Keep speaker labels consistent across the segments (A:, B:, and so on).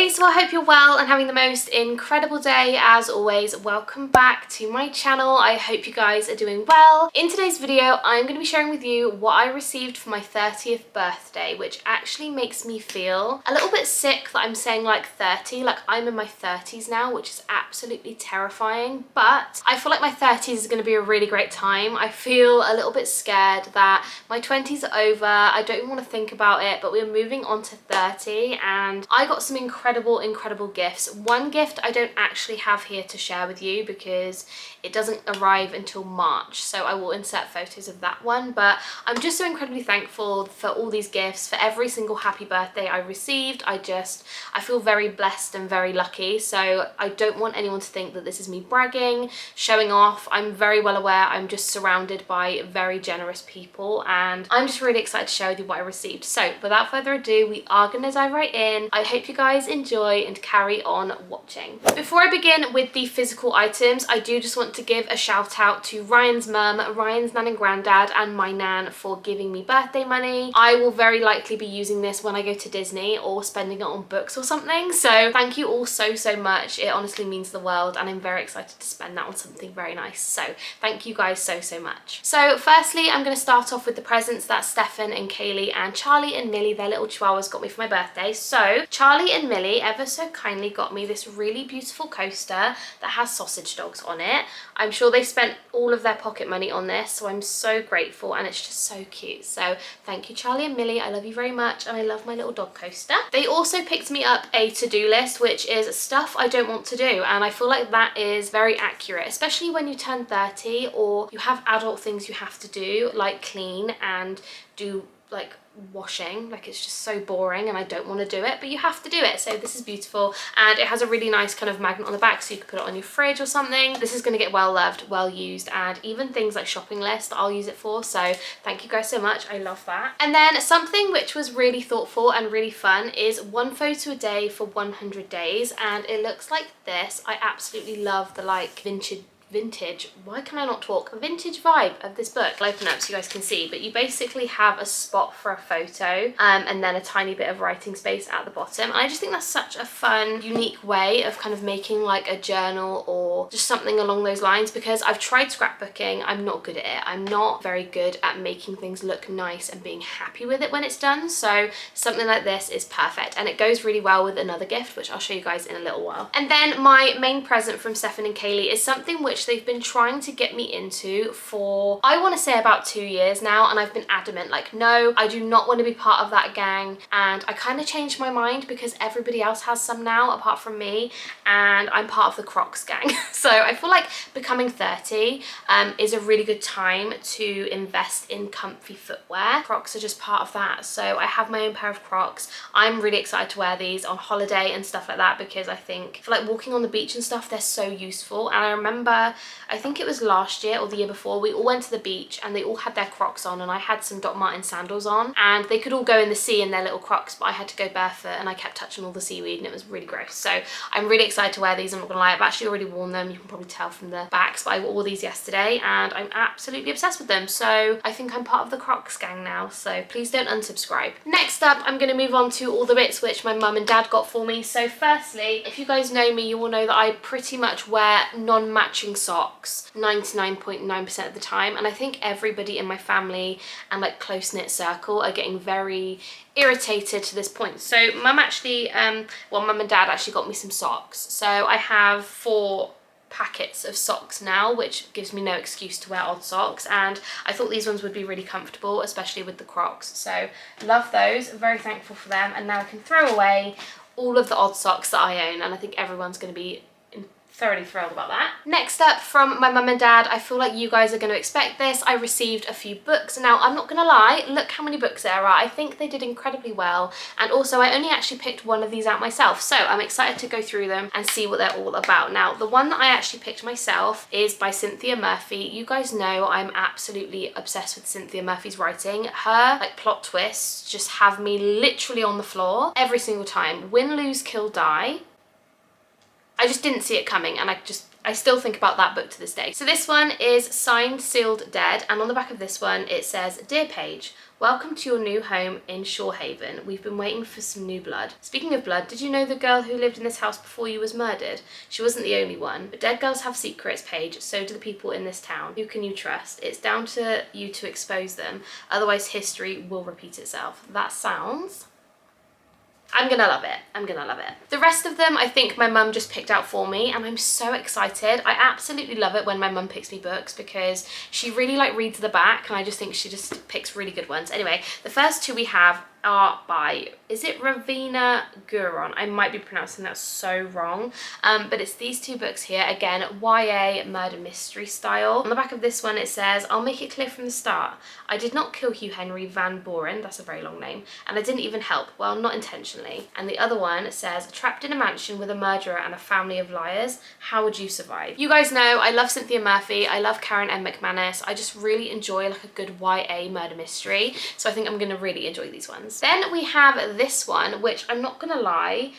A: Hey, so I hope you're well and having the most incredible day as always. Welcome back to my channel. I hope you guys are doing well. In today's video, I'm going to be sharing with you what I received for my 30th birthday, which actually makes me feel a little bit sick that I'm saying like 30, like I'm in my 30s now, which is absolutely terrifying. But I feel like my 30s is going to be a really great time. I feel a little bit scared that my 20s are over. I don't even want to think about it, but we're moving on to 30 and I got some incredible gifts. One gift I don't actually have here to share with you because it doesn't arrive until March, so I will insert photos of that one. But I'm just so incredibly thankful for all these gifts, for every single happy birthday I received. I feel very blessed and very lucky, so I don't want anyone to think that this is me bragging, showing off. I'm very well aware I'm just surrounded by very generous people and I'm just really excited to share with you what I received. So without further ado, we are going to dive right in. I hope you guys enjoy and carry on watching. Before I begin with the physical items, I do just want to give a shout out to Ryan's mum, Ryan's nan and granddad, and my nan for giving me birthday money. I will very likely be using this when I go to Disney or spending it on books or something, so thank you all so much. It honestly means the world and I'm very excited to spend that on something very nice, so thank you guys so much. So firstly, I'm going to start off with the presents that Stefan and Kaylee and Charlie and Millie, their little chihuahuas, got me for my birthday. So Charlie and Millie ever so kindly got me this really beautiful coaster that has sausage dogs on it. I'm sure they spent all of their pocket money on this, so I'm so grateful and it's just so cute. So thank you, Charlie and Millie. I love you very much and I love my little dog coaster. They also picked me up a to-do list, which is stuff I don't want to do, and I feel like that is very accurate, especially when you turn 30 or you have adult things you have to do, like clean and do like washing. Like, it's just so boring and I don't want to do it, but you have to do it. So this is beautiful and it has a really nice kind of magnet on the back, so you can put it on your fridge or something. This is going to get well loved, well used, and even things like shopping list I'll use it for, so thank you guys so much. I love that. And then something which was really thoughtful and really fun is one photo a day for 100 days, and it looks like this. I absolutely love the like vintage, why can I not talk? Vintage vibe of this book. I'll open it up so you guys can see, but you basically have a spot for a photo and then a tiny bit of writing space at the bottom. And I just think that's such a fun, unique way of kind of making like a journal or just something along those lines, because I've tried scrapbooking. I'm not good at it. I'm not very good at making things look nice and being happy with it when it's done. So something like this is perfect and it goes really well with another gift, which I'll show you guys in a little while. And then my main present from Stefan and Kaylee is something which they've been trying to get me into for, I want to say, about 2 years now, and I've been adamant like, no, I do not want to be part of that gang. And I kind of changed my mind because everybody else has some now apart from me, and I'm part of the Crocs gang. So I feel like becoming 30 is a really good time to invest in comfy footwear. Crocs are just part of that, so I have my own pair of Crocs. I'm really excited to wear these on holiday and stuff like that, because I think for like walking on the beach and stuff, they're so useful. And I remember, I think it was last year or the year before, we all went to the beach and they all had their Crocs on and I had some Doc Martens sandals on, and they could all go in the sea in their little Crocs, but I had to go barefoot and I kept touching all the seaweed and it was really gross. So I'm really excited to wear these. I'm not gonna lie, I've actually already worn them. You can probably tell from the backs, but I wore these yesterday and I'm absolutely obsessed with them. So I think I'm part of the Crocs gang now, so please don't unsubscribe. Next up, I'm gonna move on to all the bits which my mum and dad got for me. So firstly, if you guys know me, you will know that I pretty much wear non-matching socks 99.9% of the time, and I think everybody in my family and like close-knit circle are getting very irritated to this point. So mum actually, mum and dad actually got me some socks. So I have 4 packets of socks now, which gives me no excuse to wear odd socks, and I thought these ones would be really comfortable, especially with the Crocs. So love those, very thankful for them, and now I can throw away all of the odd socks that I own, and I think everyone's going to be thoroughly thrilled about that. Next up, from my mum and dad, I feel like you guys are going to expect this. I received a few books. Now, I'm not gonna lie, look how many books there are. I think they did incredibly well, and also I only actually picked one of these out myself, so I'm excited to go through them and see what they're all about. Now, the one that I actually picked myself is by Cynthia Murphy. You guys know I'm absolutely obsessed with Cynthia Murphy's writing. Her like plot twists just have me literally on the floor every single time. Win, lose, kill, die. I just didn't see it coming and I just I still think about that book to this day. So this one is Signed, Sealed, Dead, and on the back of this one it says, "Dear Paige, welcome to your new home in Shorehaven. We've been waiting for some new blood. Speaking of blood, did you know the girl who lived in this house before you was murdered? She wasn't the only one. But dead girls have secrets, Paige, so do the people in this town. Who can you trust? It's down to you to expose them, otherwise history will repeat itself." That sounds... I'm gonna love it. I'm gonna love it. The rest of them I think my mum just picked out for me, and I'm so excited. I absolutely love it when my mum picks me books because she really like reads the back, and I just think she just picks really good ones. Anyway, the first two we have are by, is it Ravina Guron? I might be pronouncing that so wrong, but it's these two books here. Again, YA murder mystery style. On the back of this one it says, "I'll make it clear from the start. I did not kill Hugh Henry Van Buren," that's a very long name, "and I didn't even help, well, not intentionally." And the other one says, "Trapped in a mansion with a murderer and a family of liars, how would you survive?" You guys know I love Cynthia Murphy, I love Karen M. McManus, I just really enjoy like a good YA murder mystery, so I think I'm gonna really enjoy these ones. Then we have this one, which I'm not gonna lie,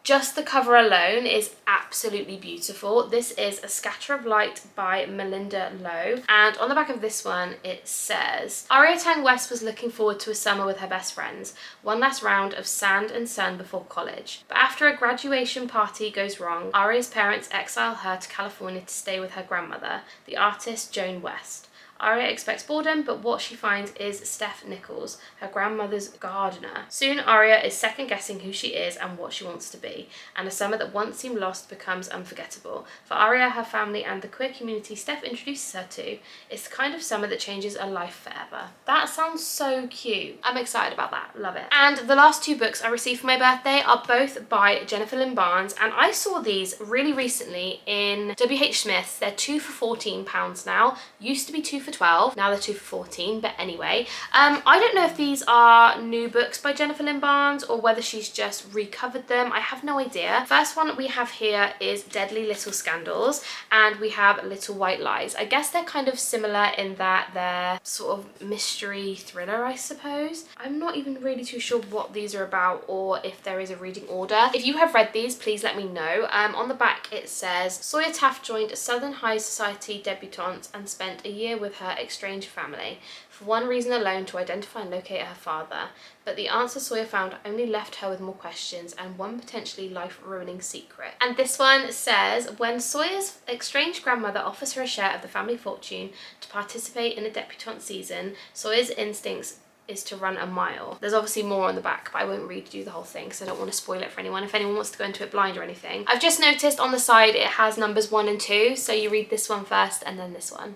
A: just the cover alone is absolutely beautiful. This is A Scatter of Light by Melinda Lowe, and on the back of this one it says, "Aria Tang West was looking forward to a summer with her best friends, one last round of sand and sun before college. But after a graduation party goes wrong, Aria's parents exile her to California to stay with her grandmother, the artist Joan West. Aria expects boredom, but what she finds is Steph Nichols, her grandmother's gardener. Soon Aria is second-guessing who she is and what she wants to be, and a summer that once seemed lost becomes unforgettable. For Aria, her family, and the queer community Steph introduces her to, it's the kind of summer that changes a life forever." That sounds so cute. I'm excited about that. Love it. And the last two books I received for my birthday are both by Jennifer Lynn Barnes, and I saw these really recently in WH Smith's. They're 2 for £14 now. Used to be 2 for £12, now they're 2 for £14, but anyway. I don't know if these are new books by Jennifer Lynn Barnes or whether she's just recovered them. I have no idea. First one we have here is Deadly Little Scandals, and we have Little White Lies. I guess they're kind of similar in that they're sort of mystery thriller, I suppose. I'm not even really too sure what these are about or if there is a reading order. If you have read these, please let me know. On the back it says, "Sawyer Taft joined a Southern High Society debutante and spent a year with her estranged family, for one reason alone, to identify and locate her father. But the answer Sawyer found only left her with more questions and one potentially life-ruining secret." And this one says, "When Sawyer's estranged grandmother offers her a share of the family fortune to participate in a debutante season, Sawyer's instincts is to run a mile." There's obviously more on the back, but I won't read you the whole thing because I don't want to spoil it for anyone if anyone wants to go into it blind or anything. I've just noticed on the side it has numbers 1 and 2, so you read this one first and then this one.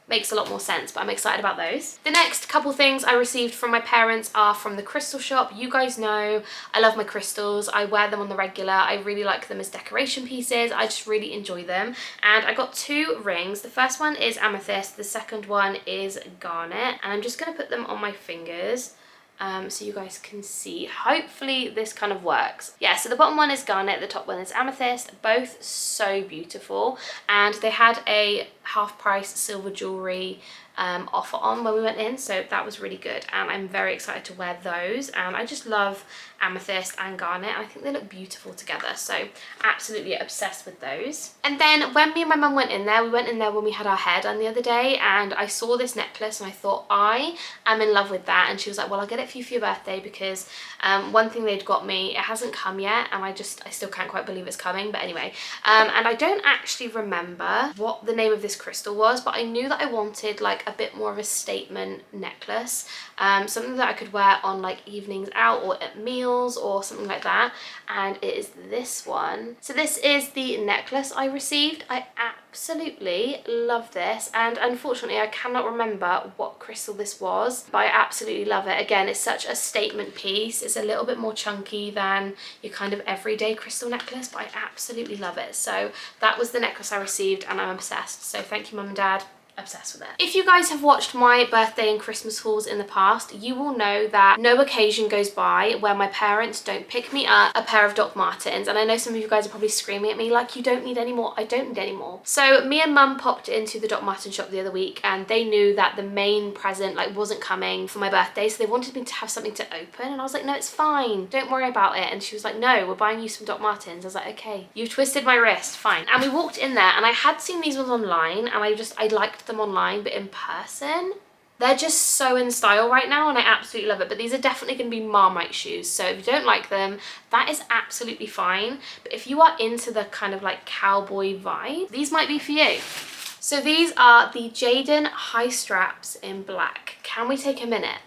A: Makes a lot more sense, but I'm excited about those. The next couple things I received from my parents are from the crystal shop. You guys know I love my crystals. I wear them on the regular. I really like them as decoration pieces. I just really enjoy them. And I got 2 rings. The first one is amethyst. The second one is garnet. And I'm just gonna put them on my fingers. So you guys can see. Hopefully this kind of works. Yeah, so the bottom one is garnet, the top one is amethyst, both so beautiful, and they had a half-price silver jewelry offer on when we went in, so that was really good, and I'm very excited to wear those. And I just love amethyst and garnet, and I think they look beautiful together, so absolutely obsessed with those. And then when me and my mum went in there, we went in there when we had our hair done the other day, and I saw this necklace and I thought, I am in love with that. And she was like, "Well, I'll get it for you for your birthday," because one thing they'd got me, it hasn't come yet, and I still can't quite believe it's coming, but anyway. And I don't actually remember what the name of this crystal was, but I knew that I wanted like a bit more of a statement necklace, something that I could wear on like evenings out or at meals or something like that, and it is this one. So this is the necklace I received. I absolutely love this, and unfortunately I cannot remember what crystal this was, but I absolutely love it. Again, it's such a statement piece. It's a little bit more chunky than your kind of everyday crystal necklace, but I absolutely love it. So that was the necklace I received, and I'm obsessed. So thank you, Mum and Dad. obsessed with it. If you guys have watched my birthday and Christmas hauls in the past, you will know that no occasion goes by where my parents don't pick me up a pair of Doc Martens. And I know some of you guys are probably screaming at me like, you don't need any more. I don't need any more. So me and mum popped into the Doc Martens shop the other week, and they knew that the main present like wasn't coming for my birthday, so they wanted me to have something to open, and I was like, no, it's fine, don't worry about it. And she was like, no, we're buying you some Doc Martens. I was like, okay, you've twisted my wrist, fine. And we walked in there, and I had seen these ones online, and I liked them online, but in person they're just so in style right now, and I absolutely love it. But these are definitely going to be Marmite shoes, so if you don't like them, that is absolutely fine. But if you are into the kind of like cowboy vibe, these might be for you. So these are the Jaden high straps in black. Can we take a minute?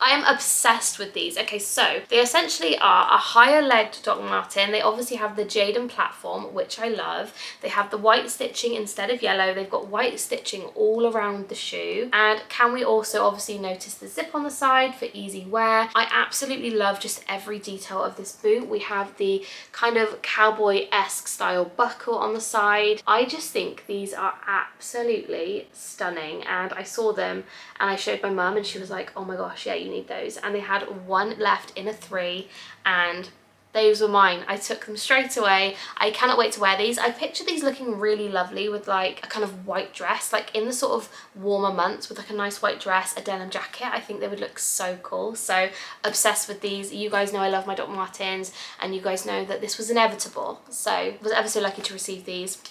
A: I am obsessed with these. Okay, so they essentially are a higher legged Doc Marten. They obviously have the Jaden platform, which I love. They have the white stitching instead of yellow. They've got white stitching all around the shoe. And can we also obviously notice the zip on the side for easy wear? I absolutely love just every detail of this boot. We have the kind of cowboy-esque style buckle on the side. I just think these are absolutely stunning, and I saw them and I showed my mum, and she was like, oh my gosh, yeah, you need those. And they had one left in a 3, and those were mine. I took them straight away. I cannot wait to wear these. I picture these looking really lovely with like a kind of white dress, like in the sort of warmer months with like a nice white dress, a denim jacket. I think they would look so cool. So obsessed with these. You guys know I love my Doc Martens, and you guys know that this was inevitable. So I was ever so lucky to receive these.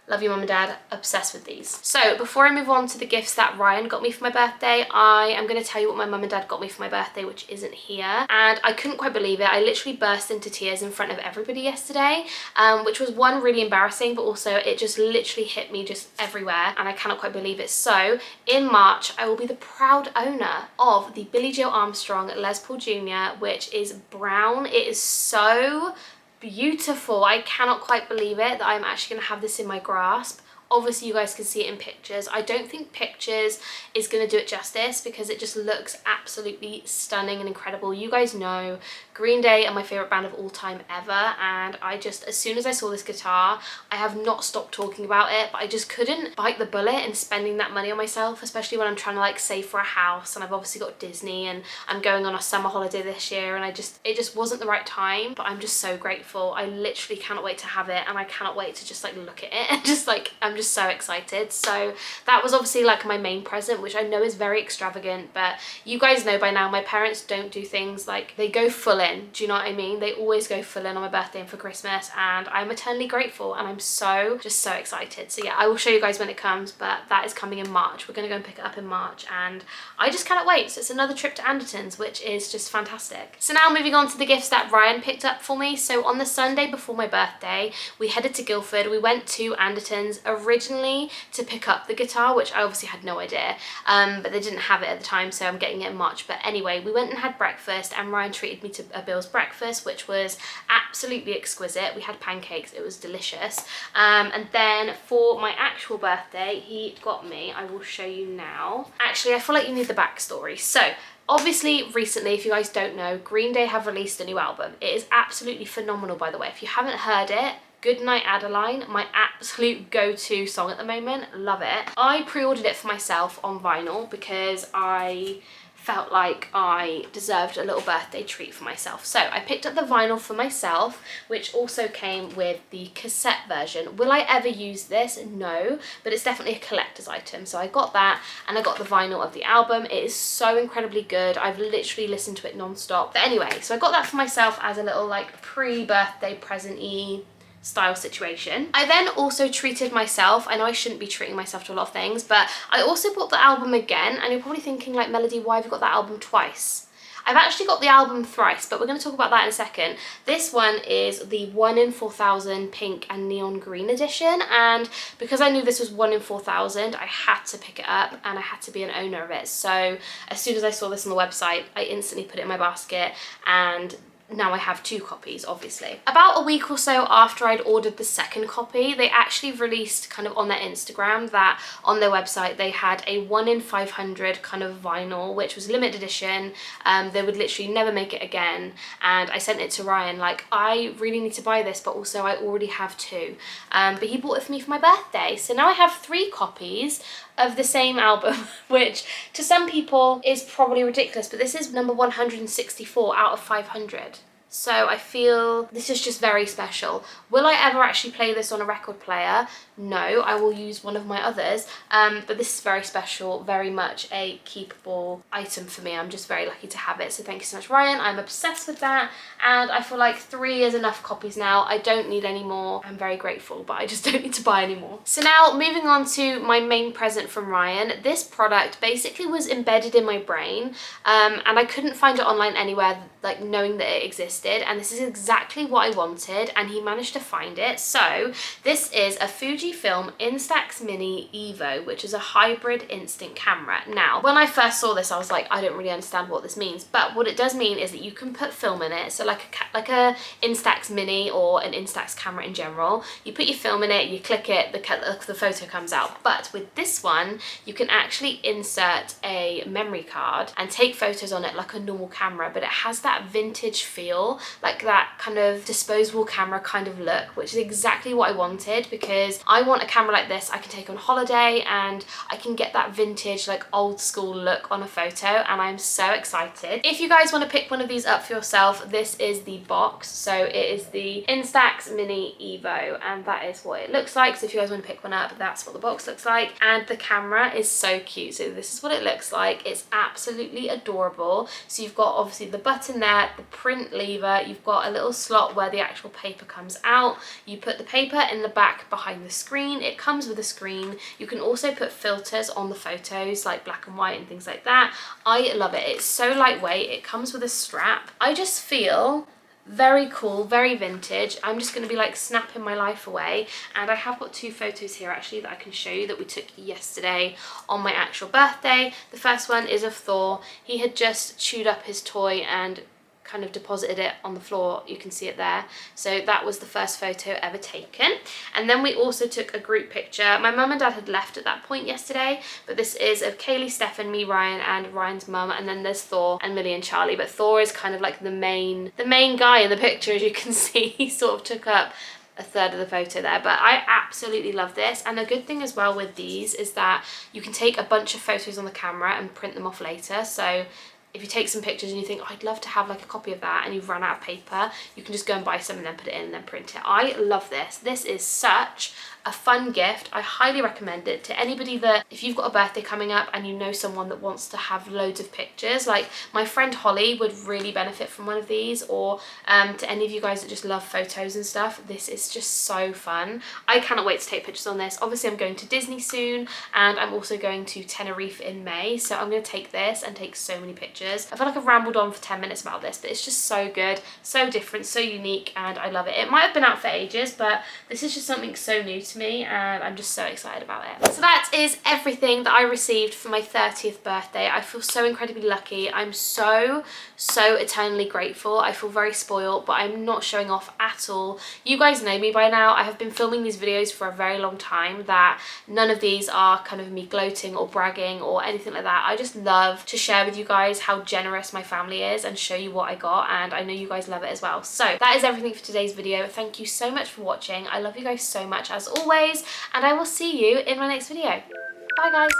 A: Love you, mum and dad, obsessed with these. So before I move on to the gifts that Ryan got me for my birthday, I am going to tell you what my mum and dad got me for my birthday, which isn't here. And I couldn't quite believe it. I literally burst into tears in front of everybody yesterday, which was one, really embarrassing, but also it just literally hit me just everywhere, and I cannot quite believe it. So in March, I will be the proud owner of the Billie Joe Armstrong Les Paul Jr., which is brown. It is so beautiful. I cannot quite believe it that I'm actually going to have this in my grasp. Obviously you guys can see it in pictures. I don't think pictures is going to do it justice because it just looks absolutely stunning and incredible. You guys know Green Day are my favourite band of all time ever, and I just, as soon as I saw this guitar, I have not stopped talking about it, but I just couldn't bite the bullet in spending that money on myself, especially when I'm trying to like save for a house, and I've obviously got Disney, and I'm going on a summer holiday this year, and it just wasn't the right time. But I'm just so grateful. I literally cannot wait to have it, and I cannot wait to just like look at it and just like, I'm just so excited. So that was obviously like my main present, which I know is very extravagant, but you guys know by now my parents don't do things like, they go full in, do you know what I mean? They always go full in on my birthday and for Christmas, and I'm eternally grateful, and I'm just so excited. So yeah, I will show you guys when it comes, but that is coming in March. We're gonna go and pick it up in March, and I just cannot wait. So it's another trip to Anderton's, which is just fantastic. So now moving on to the gifts that Ryan picked up for me. So on the Sunday before my birthday, we headed to Guildford. We went to Anderton's originally to pick up the guitar, which I obviously had no idea, but they didn't have it at the time, so I'm getting it in March. But anyway, we went and had breakfast, and Ryan treated me to a Bill's breakfast, which was absolutely exquisite. We had pancakes, it was delicious. And then for my actual birthday, he got me, I will show you now. Actually, I feel like you need the backstory. So obviously recently, if you guys don't know, Green Day have released a new album. It is absolutely phenomenal, by the way. If you haven't heard it, Goodnight Adeline, my absolute go-to song at the moment. Love it. I pre-ordered it for myself on vinyl because I felt like I deserved a little birthday treat for myself. So I picked up the vinyl for myself, which also came with the cassette version. Will I ever use this? No, but it's definitely a collector's item. So I got that, and I got the vinyl of the album. It is so incredibly good. I've literally listened to it non-stop. But anyway, so I got that for myself as a little like pre-birthday present-y style situation. I then also treated myself. I know I shouldn't be treating myself to a lot of things, but I also bought the album again, and you're probably thinking like, Melody, why have you got that album twice? I've actually got the album thrice, but we're going to talk about that in a second. This one is the 1 in 4,000 pink and neon green edition, and because I knew this was 1 in 4,000, I had to pick it up, and I had to be an owner of it. So as soon as I saw this on the website, I instantly put it in my basket, and now I have 2 copies, obviously. About a week or so after I'd ordered the second copy, they actually released kind of on their Instagram that on their website they had a 1 in 500 kind of vinyl, which was limited edition. They would literally never make it again. And I sent it to Ryan, like, I really need to buy this, but also I already have 2. But he bought it for me for my birthday. So now I have 3 copies of the same album, which to some people is probably ridiculous, but this is number 164 out of 500. So I feel this is just very special. Will I ever actually play this on a record player? No, I will use one of my others, but this is very special, very much a keepable item for me. I'm just very lucky to have it, so thank you so much, Ryan. I'm obsessed with that, and I feel like 3 is enough copies now. I don't need any more. I'm very grateful, but I just don't need to buy any more. So now moving on to my main present from Ryan. This product basically was embedded in my brain, and I couldn't find it online anywhere, like knowing that it existed, and this is exactly what I wanted, and he managed to find it. So this is a Fujifilm Instax Mini Evo, which is a hybrid instant camera. Now, when I first saw this, I was like, I don't really understand what this means, but what it does mean is that you can put film in it. So like a Instax Mini or an Instax camera in general, you put your film in it, you click it, the photo comes out. But with this one, you can actually insert a memory card and take photos on it like a normal camera, but it has that vintage feel, like that kind of disposable camera kind of look, which is exactly what I wanted, because I want a camera like this I can take on holiday and I can get that vintage, like old school look on a photo, and I'm so excited. If you guys want to pick one of these up for yourself, this is the box. So it is the Instax Mini Evo, and that is what it looks like. So if you guys want to pick one up, that's what the box looks like, and the camera is so cute. So this is what it looks like. It's absolutely adorable. So you've got obviously the button there, the print lever, you've got a little slot where the actual paper comes out. You put the paper in the back behind the screen. It comes with a screen. You can also put filters on the photos, like black and white and things like that. I love it. It's so lightweight. It comes with a strap. I just feel very cool, very vintage. I'm just going to be like snapping my life away, and I have got 2 photos here actually that I can show you that we took yesterday on my actual birthday. The first one is of Thor. He had just chewed up his toy and kind of deposited it on the floor. You can see it there. So that was the first photo ever taken. And then we also took a group picture. My mum and dad had left at that point yesterday, but this is of Kaylee, Stefan, me, Ryan, and Ryan's mum, and then there's Thor and Millie and Charlie. But Thor is kind of like the main guy in the picture, as you can see. He sort of took up a third of the photo there, but I absolutely love this. And the good thing as well with these is that you can take a bunch of photos on the camera and print them off later. So if you take some pictures and you think, oh, I'd love to have like a copy of that, and you've run out of paper, you can just go and buy some and then put it in and then print it. I love this. This is such a fun gift. I highly recommend it to anybody that, if you've got a birthday coming up and you know someone that wants to have loads of pictures, like my friend Holly would really benefit from one of these, or to any of you guys that just love photos and stuff, this is just so fun. I cannot wait to take pictures on this. Obviously I'm going to Disney soon, and I'm also going to Tenerife in May, so I'm going to take this and take so many pictures. I feel like I've rambled on for 10 minutes about this, but it's just so good, so different, so unique, and I love it. It might have been out for ages, but this is just something so new to me, and I'm just so excited about it. So that is everything that I received for my 30th birthday. I feel so incredibly lucky. I'm so eternally grateful. I feel very spoiled, but I'm not showing off at all. You guys know me by now. I have been filming these videos for a very long time, that none of these are kind of me gloating or bragging or anything like that. I just love to share with you guys how generous my family is and show you what I got, and I know you guys love it as well. So that is everything for today's video. Thank you so much for watching. I love you guys so much as always, and I will see you in my next video. Bye guys.